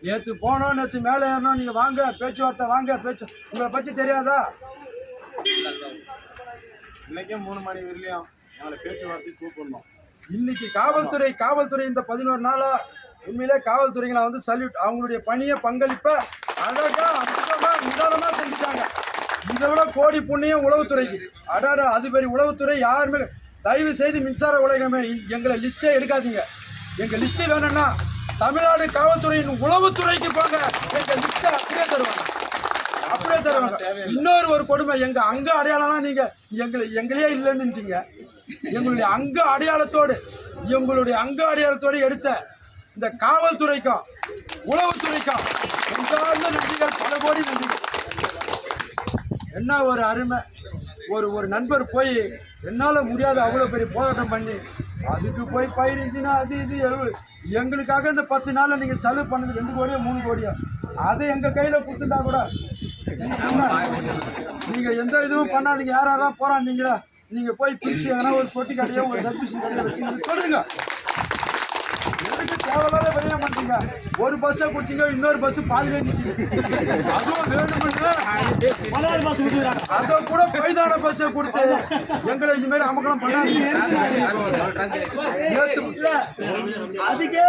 நேற்று போனோம், நேற்று மேலே ஏறணும், நீங்கள் வாங்க பேச்சுவார்த்தை வாங்க பேச்சு. உங்களை பற்றி தெரியாதா? இன்னைக்கே 3 மணி வரலையும் எங்களை பேச்சுவார்த்தை கூப்பிடணும். இன்னைக்கு காவல்துறை இந்த 11 நாளா உண்மையிலே காவல்துறைகளை வந்து சல்யூட். அவங்களுடைய பணியை பங்களிப்ப அழகா அம்சமா நிதானமா செஞ்சுட்டாங்க. இதை விட கோடி புண்ணியம் உளவுத்துறைக்கு. அடாடா, அது பெரிய உளவுத்துறை யாருமே. தயவு செய்து மின்சார உலகமே எங்களை லிஸ்டே எடுக்காதீங்க. எங்க லிஸ்ட் வேணும்னா தமிழ்நாடு காவல்துறையின் உளவுத்துறைக்கு போங்க. எங்க லிஸ்ட்டை அப்படியே தருவாங்க. இன்னொரு கொடுமை, எங்க அங்க அடையாளம்லாம் நீங்க எங்களையே இல்லைன்னுட்டீங்க. எங்களுடைய அங்க அடையாளத்தோடு எடுத்த இந்த காவல்துறைக்கும் உளவுத்துறைக்கும் நன்றிகள், பல கோடி நன்றிகள். என்ன ஒரு அருமை. ஒரு நண்பர் போய் என்னால் முடியாத அவ்வளோ பெரிய போராட்டம் பண்ணி அதுக்கு போய் பயிரிஞ்சுன்னா அது இது எங்களுக்காக இந்த 10 நாளில் நீங்கள் செலவு பண்ணது 2 கோடியோ 3 கோடியோ அதை எங்கள் கையில் கொடுத்துட்டா கூட நீங்கள் எந்த இதுவும் பண்ணாதீங்க. யாரெல்லாம் போராடிங்களா நீங்கள் போய் பிரிச்சு எங்கன்னா ஒரு பொட்டி கடையோ ஒரு தர்பீஷன் கடையோ வச்சுக்கிட்டு சொல்லுங்க. எதுக்கு தேவையில்லாத வெளியே மாட்டீங்க? ஒரு பஸ்ஸை கொடுத்தீங்க, இன்னொரு பஸ் பாதிலே நிற்கிது. அதுவும் வேணும்னு அதை கூட பொய்தான பஸ்ஸை கொடுத்து எங்களை இந்த மாதிரி அமக்கலம் பண்ணாதீங்க. அதுக்கே